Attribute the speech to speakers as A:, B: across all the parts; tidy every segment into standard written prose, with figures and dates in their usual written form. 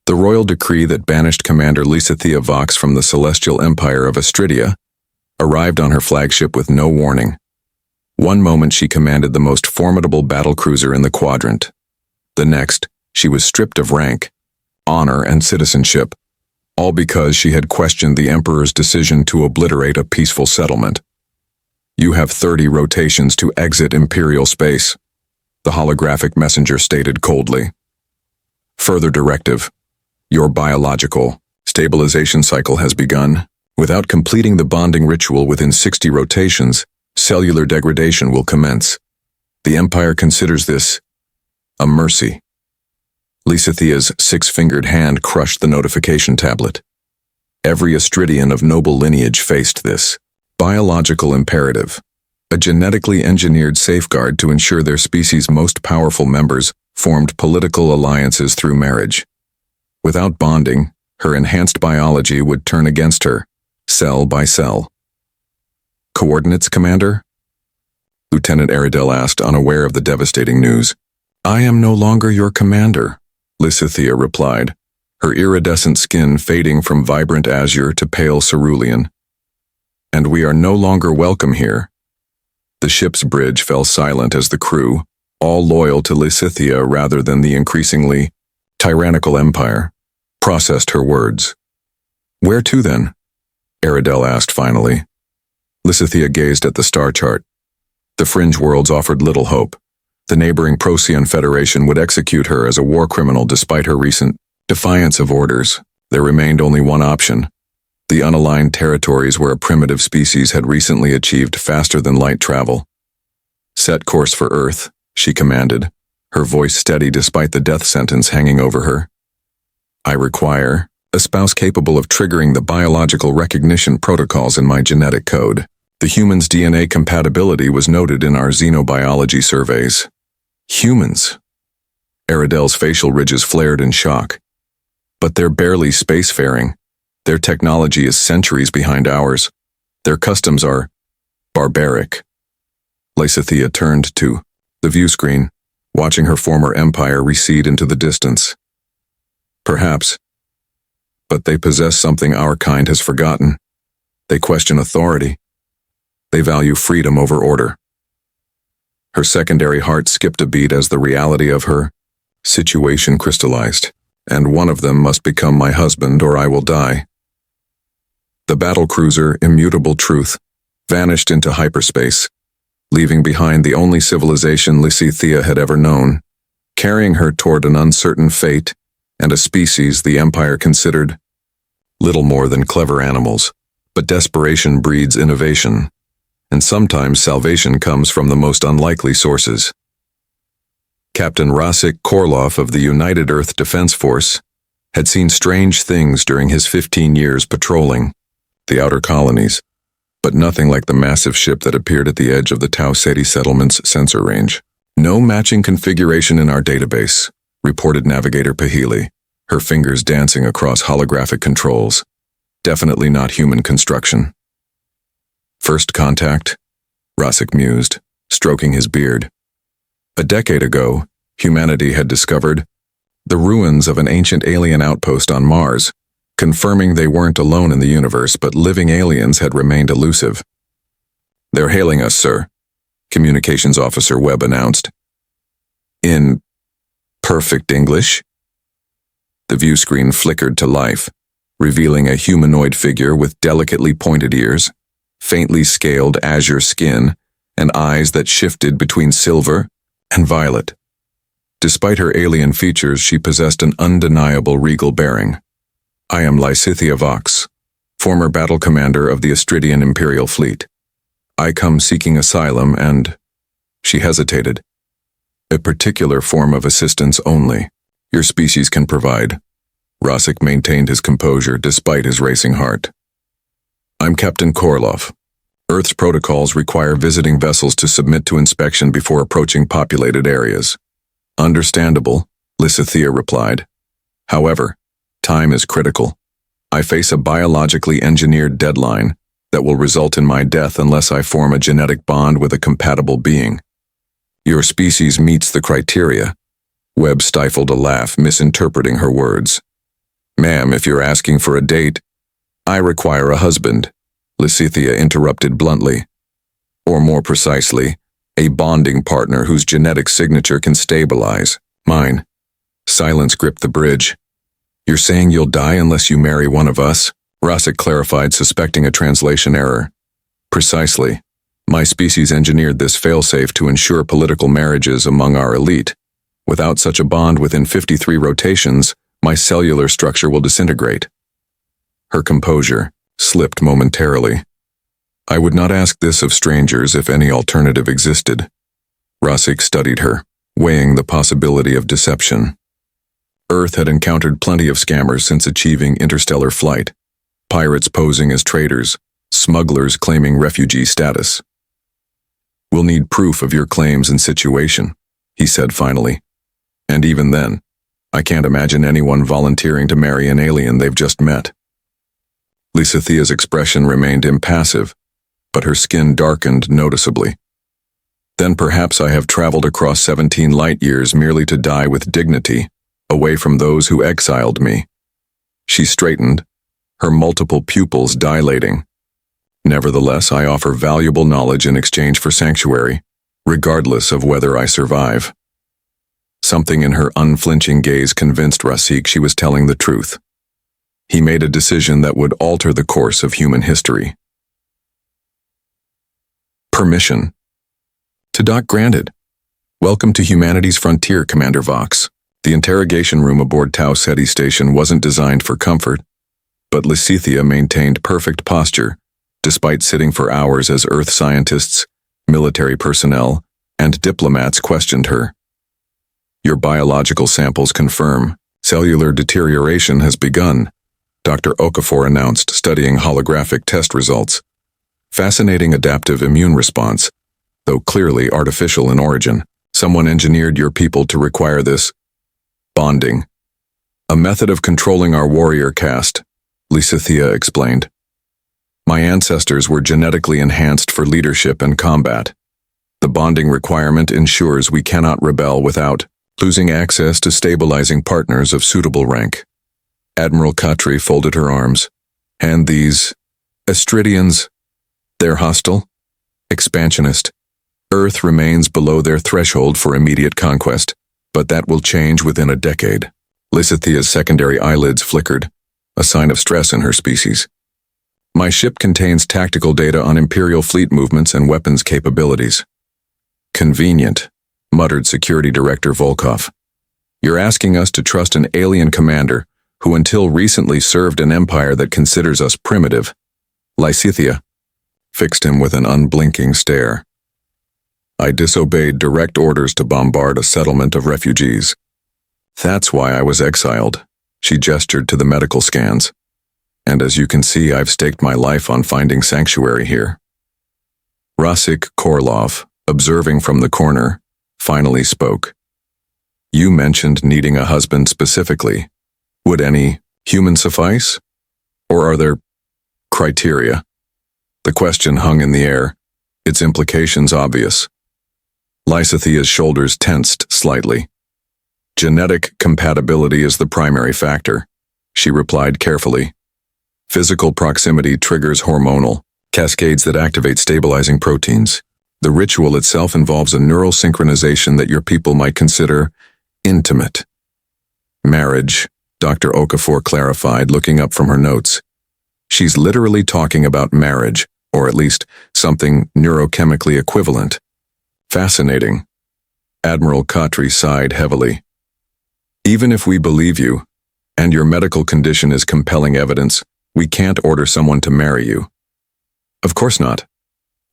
A: The royal decree that banished Commander Lysithea Vox from the celestial empire of Astridia arrived on her flagship with no warning. One moment she commanded the most formidable battlecruiser in the quadrant. The next, she was stripped of rank, honor, and citizenship, all because she had questioned the Emperor's decision to obliterate a peaceful settlement. "You have 30 rotations to exit Imperial space," the holographic messenger stated coldly. Further directive: your biological stabilization cycle has begun. Without completing the bonding ritual within 60 rotations, cellular degradation will commence. The Empire considers this a mercy. Lysithea's six-fingered hand crushed the notification tablet. Every Astridian of noble lineage faced this biological imperative, a genetically engineered safeguard to ensure their species' most powerful members formed political alliances through marriage. Without bonding, her enhanced biology would turn against her, cell by cell. "Coordinates, Commander?" Lieutenant Aridel asked, unaware of the devastating news. "I am no longer your commander," Lysithea replied, her iridescent skin fading from vibrant azure to pale cerulean. "And we are no longer welcome here." The ship's bridge fell silent as the crew, all loyal to Lysithea rather than the increasingly tyrannical Empire, processed her words. "Where to then?" Aridel asked finally. Lysithea gazed at the star chart. The fringe worlds offered little hope. The neighboring Procyon Federation would execute her as a war criminal despite her recent defiance of orders. There remained only one option: the unaligned territories where a primitive species had recently achieved faster-than-light travel. "Set course for Earth," she commanded, her voice steady despite the death sentence hanging over her. "I require a spouse capable of triggering the biological recognition protocols in my genetic code." The human's DNA compatibility was noted in our xenobiology surveys. Humans. Aridel's facial ridges flared in shock. But they're barely spacefaring. Their technology is centuries behind ours. Their customs are barbaric. Lysithea turned to the view screen, watching her former empire recede into the distance. "Perhaps. But they possess something our kind has forgotten. They question authority. They value freedom over order." Her secondary heart skipped a beat as the reality of her situation crystallized. "And one of them must become my husband or I will die." The battlecruiser, Immutable Truth, vanished into hyperspace, leaving behind the only civilization Lysithea had ever known, carrying her toward an uncertain fate and a species the Empire considered little more than clever animals. But desperation breeds innovation, and sometimes salvation comes from the most unlikely sources. Captain Rasik Korloff of the United Earth Defense Force had seen strange things during his 15 years patrolling the outer colonies, but nothing like the massive ship that appeared at the edge of the Tau Ceti settlement's sensor range. "No matching configuration in our database," reported Navigator Pahili, her fingers dancing across holographic controls. "Definitely not human construction." "First contact?" Rasik mused, stroking his beard. A decade ago, humanity had discovered the ruins of an ancient alien outpost on Mars, confirming they weren't alone in the universe, but living aliens had remained elusive. "They're hailing us, sir," Communications Officer Webb announced. In perfect English? The view screen flickered to life, revealing a humanoid figure with delicately pointed ears, faintly scaled azure skin, and eyes that shifted between silver and violet. Despite her alien features, she possessed an undeniable regal bearing. "I am Lysithea Vox, former battle commander of the Astridian Imperial Fleet. I come seeking asylum and..." She hesitated. "A particular form of assistance only. Your species can provide." Rasik maintained his composure despite his racing heart. "I'm Captain Korloff. Earth's protocols require visiting vessels to submit to inspection before approaching populated areas." "Understandable," Lysithea replied. "However, time is critical. I face a biologically engineered deadline that will result in my death unless I form a genetic bond with a compatible being." "Your species meets the criteria." Webb stifled a laugh, misinterpreting her words. Ma'am, if you're asking for a date, I require a husband, Lysithea interrupted bluntly. Or more precisely, a bonding partner whose genetic signature can stabilize mine. Silence gripped the bridge. You're saying you'll die unless you marry one of us? Rosic clarified, suspecting a translation error. Precisely. My species engineered this failsafe to ensure political marriages among our elite. Without such a bond within 53 rotations, my cellular structure will disintegrate. Her composure slipped momentarily. I would not ask this of strangers if any alternative existed. Rosic studied her, weighing the possibility of deception. Earth had encountered plenty of scammers since achieving interstellar flight. Pirates posing as traders, smugglers claiming refugee status. We'll need proof of your claims and situation, he said finally. And even then, I can't imagine anyone volunteering to marry an alien they've just met. Lysithea's expression remained impassive, but her skin darkened noticeably. Then perhaps I have traveled across 17 light years merely to die with dignity, away from those who exiled me. She straightened, her multiple pupils dilating. Nevertheless, I offer valuable knowledge in exchange for sanctuary, regardless of whether I survive. Something in her unflinching gaze convinced Rosic she was telling the truth. He made a decision that would alter the course of human history. Permission. To dock granted. Welcome to humanity's frontier, Commander Vox. The interrogation room aboard Tau Ceti station wasn't designed for comfort, but Lysithea maintained perfect posture, despite sitting for hours as Earth scientists, military personnel, and diplomats questioned her. Your biological samples confirm cellular deterioration has begun, Dr. Okafor announced, studying holographic test results. Fascinating adaptive immune response, though clearly artificial in origin. Someone engineered your people to require this bonding. A method of controlling our warrior caste, Lysithea explained. My ancestors were genetically enhanced for leadership and combat. The bonding requirement ensures we cannot rebel without losing access to stabilizing partners of suitable rank. Admiral Khatri folded her arms. And these Astridians, they're hostile? Expansionist. Earth remains below their threshold for immediate conquest, but that will change within a decade. Lysithea's secondary eyelids flickered, a sign of stress in her species. My ship contains tactical data on Imperial fleet movements and weapons capabilities. Convenient, muttered Security Director Volkov. You're asking us to trust an alien commander who until recently served an empire that considers us primitive. Lysithea fixed him with an unblinking stare. I disobeyed direct orders to bombard a settlement of refugees. That's why I was exiled. She gestured to the medical scans. And as you can see, I've staked my life on finding sanctuary here. Rosic Korlov, observing from the corner, finally spoke. You mentioned needing a husband specifically. Would any human suffice? Or are there criteria? The question hung in the air, its implications obvious. Lysithea's shoulders tensed slightly. Genetic compatibility is the primary factor, she replied carefully. Physical proximity triggers hormonal cascades that activate stabilizing proteins. The ritual itself involves a neural synchronization that your people might consider intimate. Marriage, Dr. Okafor clarified, looking up from her notes. She's literally talking about marriage, or at least something neurochemically equivalent. Fascinating. Admiral Khatri sighed heavily. Even if we believe you, and your medical condition is compelling evidence, we can't order someone to marry you. Of course not.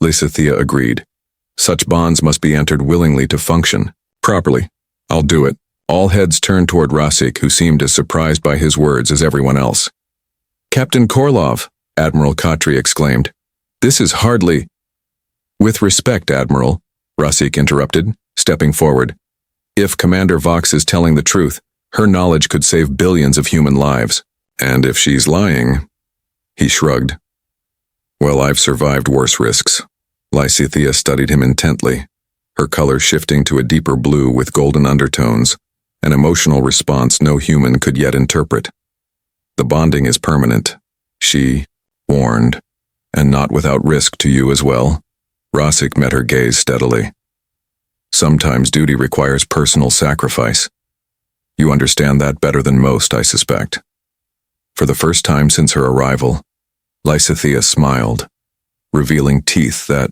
A: Lysithea agreed. Such bonds must be entered willingly to function properly. I'll do it. All heads turned toward Rosic, who seemed as surprised by his words as everyone else. Captain Korlov, Admiral Khatri exclaimed. This is hardly... With respect, Admiral, Rosic interrupted, stepping forward. If Commander Vox is telling the truth, her knowledge could save billions of human lives. And if she's lying... He shrugged. Well, I've survived worse risks. Lysithea studied him intently, her color shifting to a deeper blue with golden undertones, an emotional response no human could yet interpret. The bonding is permanent, she warned, and not without risk to you as well. Rosik met her gaze steadily. Sometimes duty requires personal sacrifice. You understand that better than most, I suspect. For the first time since her arrival, Lysithea smiled, revealing teeth that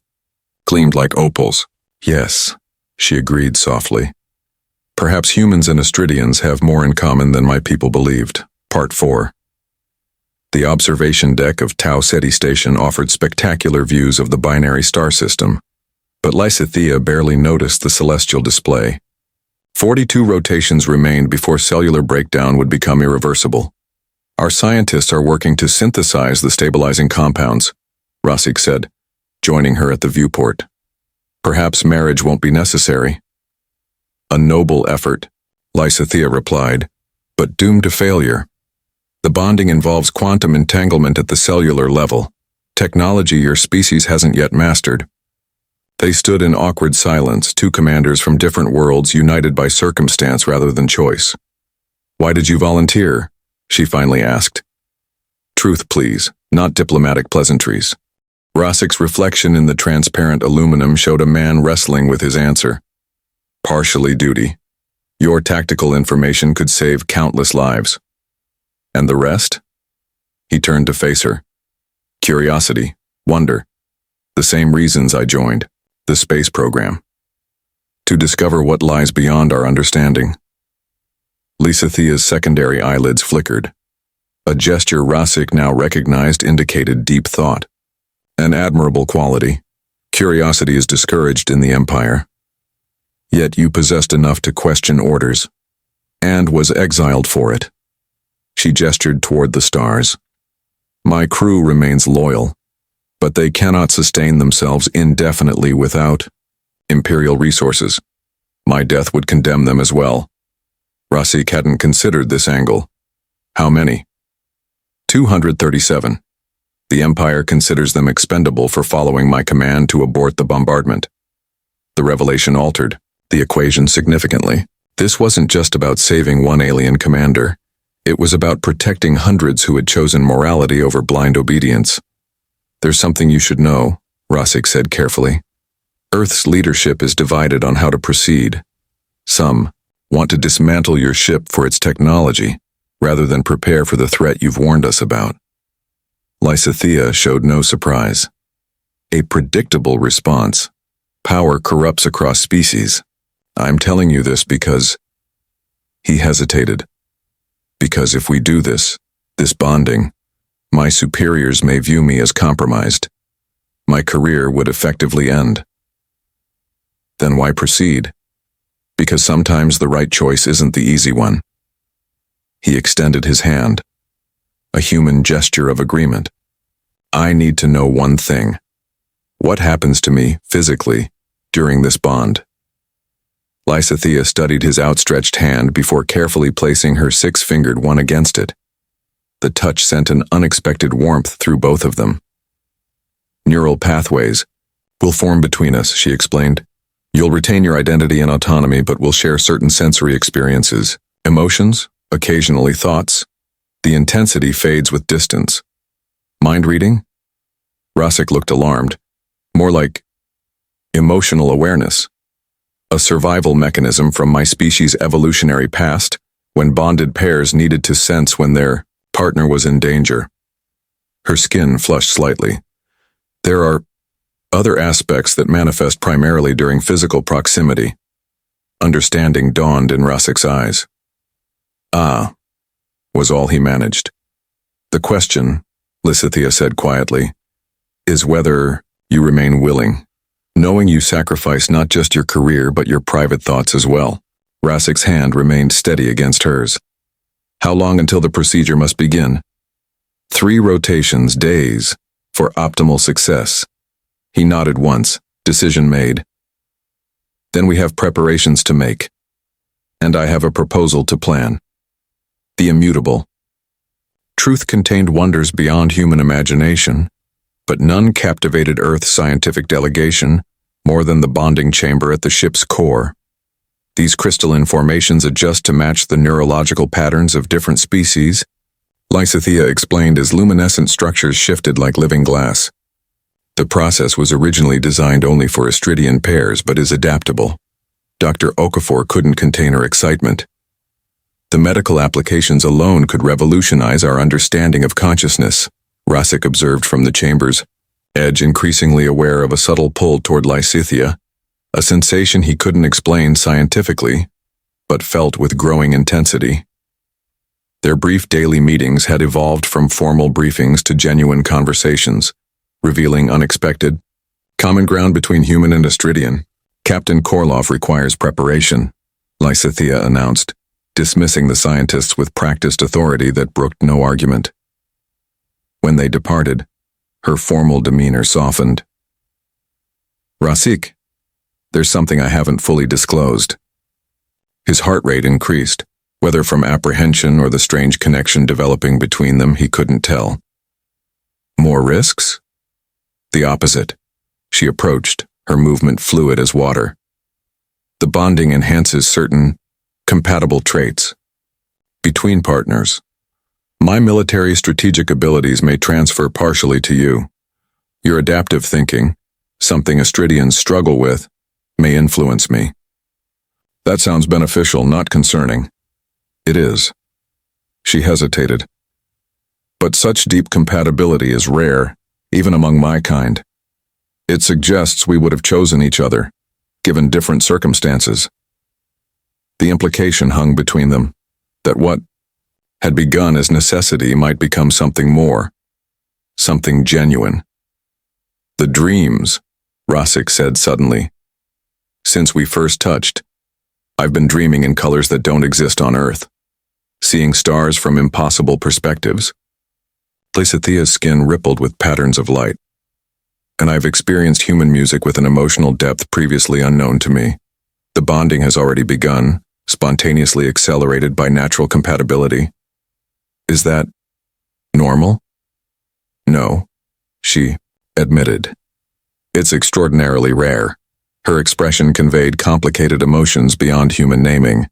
A: gleamed like opals. Yes, she agreed softly. Perhaps humans and Astridians have more in common than my people believed. Part 4. The observation deck of Tau Ceti Station offered spectacular views of the binary star system, but Lysithea barely noticed the celestial display. 42 rotations remained before cellular breakdown would become irreversible. Our scientists are working to synthesize the stabilizing compounds, Rosik said, joining her at the viewport. Perhaps marriage won't be necessary. A noble effort, Lysithea replied, but doomed to failure. The bonding involves quantum entanglement at the cellular level, technology your species hasn't yet mastered. They stood in awkward silence, two commanders from different worlds united by circumstance rather than choice. Why did you volunteer? She finally asked. Truth, please, not diplomatic pleasantries. Rosik's reflection in the transparent aluminum showed a man wrestling with his answer. Partially duty. Your tactical information could save countless lives. And the rest? He turned to face her. Curiosity, wonder. The same reasons I joined, the space program. To discover what lies beyond our understanding. Lysithea's secondary eyelids flickered. A gesture Rosik now recognized indicated deep thought. An admirable quality. Curiosity is discouraged in the Empire. Yet you possessed enough to question orders, and was exiled for it. She gestured toward the stars. My crew remains loyal, but they cannot sustain themselves indefinitely without Imperial resources. My death would condemn them as well. Rosik hadn't considered this angle. How many? 237. The Empire considers them expendable for following my command to abort the bombardment. The revelation altered the equation significantly. This wasn't just about saving one alien commander. It was about protecting hundreds who had chosen morality over blind obedience. There's something you should know, Rosik said carefully. Earth's leadership is divided on how to proceed. Some want to dismantle your ship for its technology, rather than prepare for the threat you've warned us about. Lysithea showed no surprise. A predictable response. Power corrupts across species. I'm telling you this because... He hesitated. Because if we do this bonding, my superiors may view me as compromised. My career would effectively end. Then why proceed? Because sometimes the right choice isn't the easy one. He extended his hand. A human gesture of agreement. I need to know one thing. What happens to me, physically, during this bond? Lysithea studied his outstretched hand before carefully placing her six-fingered one against it. The touch sent an unexpected warmth through both of them. Neural pathways will form between us, she explained. You'll retain your identity and autonomy, but we'll share certain sensory experiences. Emotions, occasionally thoughts. The intensity fades with distance. Mind reading? Rosik looked alarmed. More like emotional awareness. A survival mechanism from my species' evolutionary past, when bonded pairs needed to sense when their partner was in danger. Her skin flushed slightly. There are other aspects that manifest primarily during physical proximity. Understanding dawned in Rosik's eyes. Ah, was all he managed. The question, Lysithea said quietly, is whether you remain willing, knowing you sacrifice not just your career but your private thoughts as well. Rosik's hand remained steady against hers. How long until the procedure must begin? 3 rotations, days, for optimal success. He nodded once, decision made. Then we have preparations to make. And I have a proposal to plan. The immutable. Truth contained wonders beyond human imagination, but none captivated Earth's scientific delegation more than the bonding chamber at the ship's core. These crystalline formations adjust to match the neurological patterns of different species, Lysithea explained as luminescent structures shifted like living glass. The process was originally designed only for Astridian pairs but is adaptable. Dr. Okafor couldn't contain her excitement. The medical applications alone could revolutionize our understanding of consciousness, Rasic observed from the chamber's edge, increasingly aware of a subtle pull toward Lysithea, a sensation he couldn't explain scientifically, but felt with growing intensity. Their brief daily meetings had evolved from formal briefings to genuine conversations, revealing unexpected common ground between human and Astridian. Captain Korlov requires preparation, Lysithea announced, dismissing the scientists with practiced authority that brooked no argument. When they departed, her formal demeanor softened. Rasik, there's something I haven't fully disclosed. His heart rate increased. Whether from apprehension or the strange connection developing between them, he couldn't tell. More risks? The opposite. She approached, her movement fluid as water. The bonding enhances certain compatible traits. Between partners. My military strategic abilities may transfer partially to you. Your adaptive thinking, something Astridians struggle with, may influence me. That sounds beneficial, not concerning. It is. She hesitated. But such deep compatibility is rare, even among my kind. It suggests we would have chosen each other, given different circumstances. The implication hung between them, that what had begun as necessity might become something more, something genuine. The dreams, Rasic said suddenly. Since we first touched, I've been dreaming in colors that don't exist on Earth, seeing stars from impossible perspectives. Lysithea's skin rippled with patterns of light. And I've experienced human music with an emotional depth previously unknown to me. The bonding has already begun, spontaneously accelerated by natural compatibility. Is that normal? No, she admitted. It's extraordinarily rare. Her expression conveyed complicated emotions beyond human naming.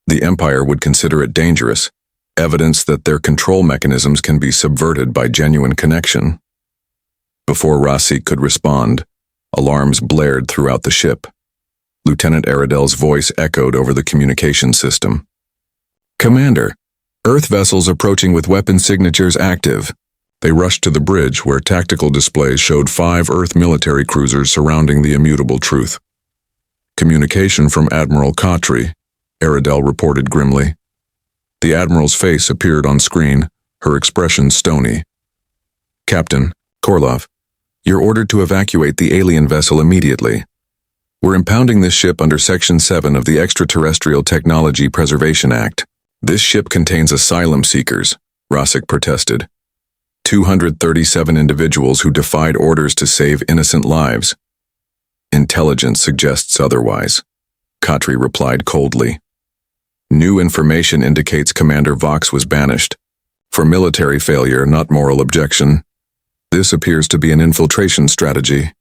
A: The Empire would consider it dangerous, evidence that their control mechanisms can be subverted by genuine connection. Before Rasic could respond, alarms blared throughout the ship. Lieutenant Aradel's voice echoed over the communication system. Commander, Earth vessels approaching with weapon signatures active. They rushed to the bridge where tactical displays showed 5 Earth military cruisers surrounding the immutable truth. Communication from Admiral Khatri, Aradel reported grimly. The Admiral's face appeared on screen, her expression stony. Captain Korlov, you're ordered to evacuate the alien vessel immediately. We're impounding this ship under Section 7 of the Extraterrestrial Technology Preservation Act. This ship contains asylum seekers, Rasic protested. 237 individuals who defied orders to save innocent lives. Intelligence suggests otherwise, Khatri replied coldly. New information indicates Commander Vox was banished. For military failure, not moral objection. This appears to be an infiltration strategy.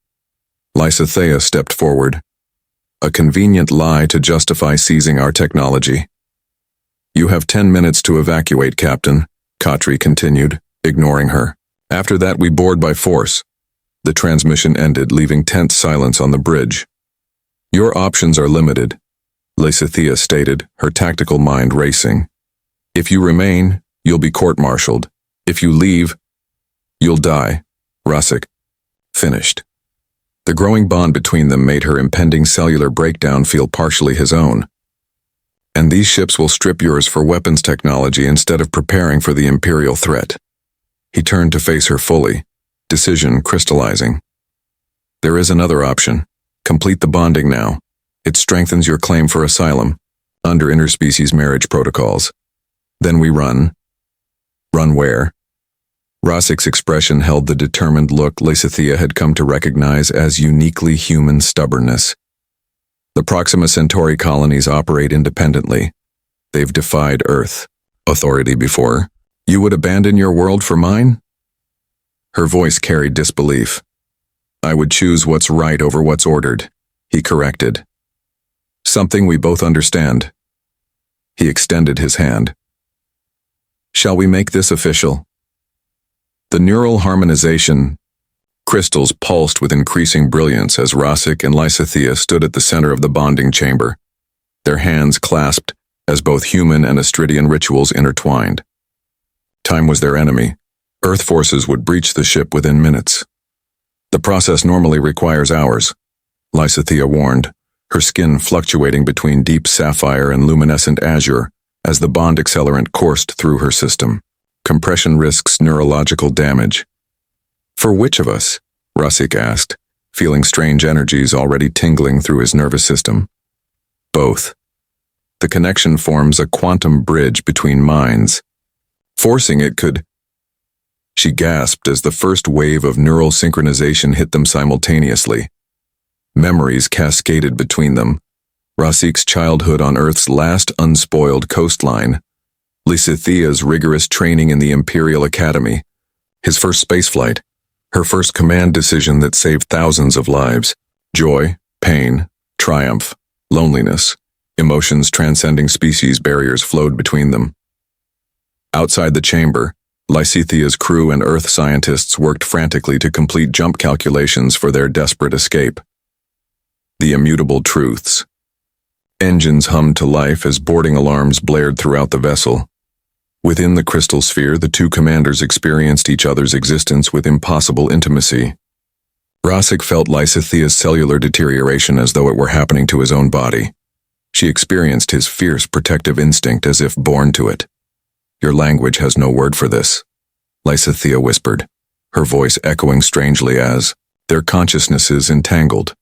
A: Lysithea stepped forward. A convenient lie to justify seizing our technology. You have 10 minutes to evacuate, Captain, Khatri continued, ignoring her. After that we board by force. The transmission ended, leaving tense silence on the bridge. Your options are limited, Lysithea stated, her tactical mind racing. If you remain, you'll be court-martialed. If you leave, you'll die. Rasic finished. The growing bond between them made her impending cellular breakdown feel partially his own. And these ships will strip yours for weapons technology instead of preparing for the Imperial threat. He turned to face her fully, decision crystallizing. There is another option. Complete the bonding now. It strengthens your claim for asylum, under interspecies marriage protocols. Then we run. Run where? Rasic's expression held the determined look Lysithea had come to recognize as uniquely human stubbornness. The Proxima Centauri colonies operate independently. They've defied Earth authority before. You would abandon your world for mine? Her voice carried disbelief. I would choose what's right over what's ordered, he corrected. Something we both understand. He extended his hand. Shall we make this official? The neural harmonization crystals pulsed with increasing brilliance as Rosic and Lysithea stood at the center of the bonding chamber, their hands clasped as both human and Astridian rituals intertwined. Time was their enemy. Earth forces would breach the ship within minutes. The process normally requires hours, Lysithea warned, her skin fluctuating between deep sapphire and luminescent azure as the bond accelerant coursed through her system. Compression risks neurological damage. For which of us? Rosic asked, feeling strange energies already tingling through his nervous system. Both. The connection forms a quantum bridge between minds. Forcing it could... She gasped as the first wave of neural synchronization hit them simultaneously. Memories cascaded between them. Rosic's childhood on Earth's last unspoiled coastline, Lysithea's rigorous training in the Imperial Academy, his first spaceflight, her first command decision that saved thousands of lives, joy, pain, triumph, loneliness, emotions transcending species barriers flowed between them. Outside the chamber, Lysithea's crew and Earth scientists worked frantically to complete jump calculations for their desperate escape. The immutable truths. Engines hummed to life as boarding alarms blared throughout the vessel. Within the crystal sphere, the two commanders experienced each other's existence with impossible intimacy. Rosic felt Lysithea's cellular deterioration as though it were happening to his own body. She experienced his fierce protective instinct as if born to it. Your language has no word for this, Lysithea whispered, her voice echoing strangely as, their consciousnesses entangled.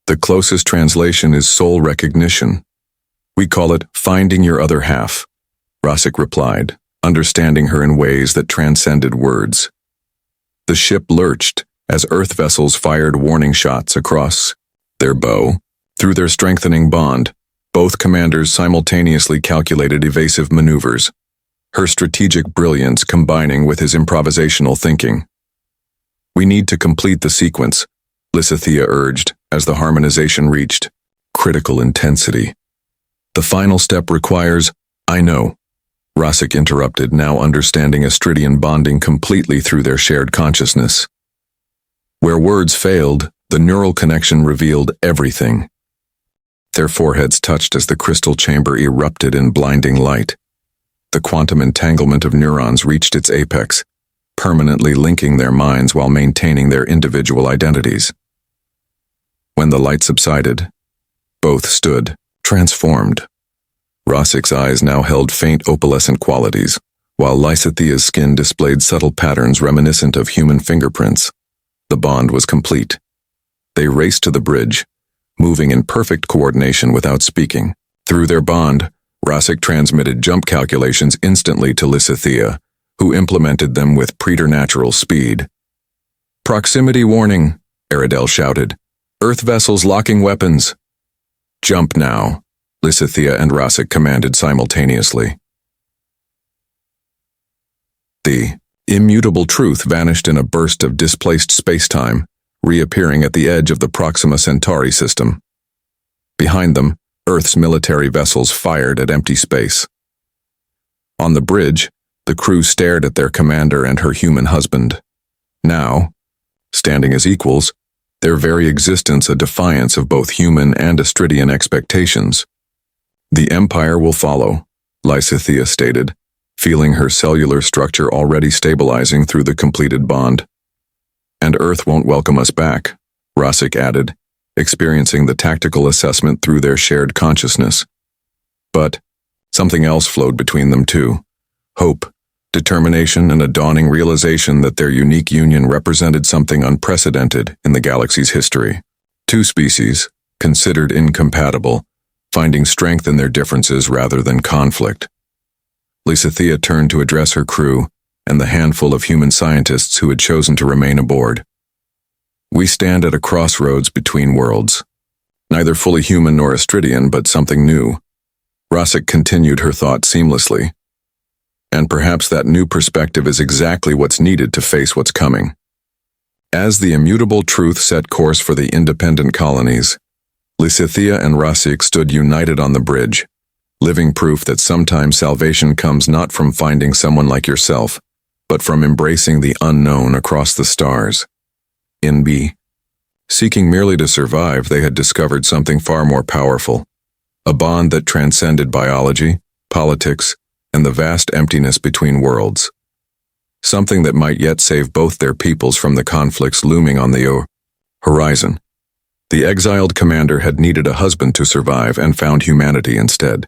A: The closest translation is soul recognition. We call it finding your other half, Rosic replied, understanding her in ways that transcended words. The ship lurched as Earth vessels fired warning shots across their bow. Through their strengthening bond, both commanders simultaneously calculated evasive maneuvers, her strategic brilliance combining with his improvisational thinking. We need to complete the sequence, Lysithea urged as the harmonization reached critical intensity. The final step requires, I know, Rosic interrupted, now understanding Astridian bonding completely through their shared consciousness. Where words failed, the neural connection revealed everything. Their foreheads touched as the crystal chamber erupted in blinding light. The quantum entanglement of neurons reached its apex, permanently linking their minds while maintaining their individual identities. When the light subsided, both stood, transformed. Rosic's eyes now held faint opalescent qualities, while Lysithea's skin displayed subtle patterns reminiscent of human fingerprints. The bond was complete. They raced to the bridge, moving in perfect coordination without speaking. Through their bond, Rosic transmitted jump calculations instantly to Lysithea, who implemented them with preternatural speed. Proximity warning, Aridel shouted. Earth vessels locking weapons. Jump now, Lysithea and Rosic commanded simultaneously. The immutable truth vanished in a burst of displaced spacetime, reappearing at the edge of the Proxima Centauri system. Behind them, Earth's military vessels fired at empty space. On the bridge, the crew stared at their commander and her human husband. Now, standing as equals, their very existence a defiance of both human and Astridian expectations. The Empire will follow, Lysithea stated, feeling her cellular structure already stabilizing through the completed bond. And Earth won't welcome us back, Rosic added, experiencing the tactical assessment through their shared consciousness. But something else flowed between them too. Hope, determination, and a dawning realization that their unique union represented something unprecedented in the galaxy's history. Two species, considered incompatible, finding strength in their differences rather than conflict. Lysithea turned to address her crew and the handful of human scientists who had chosen to remain aboard. We stand at a crossroads between worlds. Neither fully human nor Astridian, but something new. Rosic continued her thought seamlessly. And perhaps that new perspective is exactly what's needed to face what's coming. As the immutable truth set course for the independent colonies, Lysithea and Rosic stood united on the bridge, living proof that sometimes salvation comes not from finding someone like yourself, but from embracing the unknown across the stars. In B. Seeking merely to survive, they had discovered something far more powerful, a bond that transcended biology, politics, and the vast emptiness between worlds. Something that might yet save both their peoples from the conflicts looming on the horizon. The exiled commander had needed a husband to survive and found humanity instead.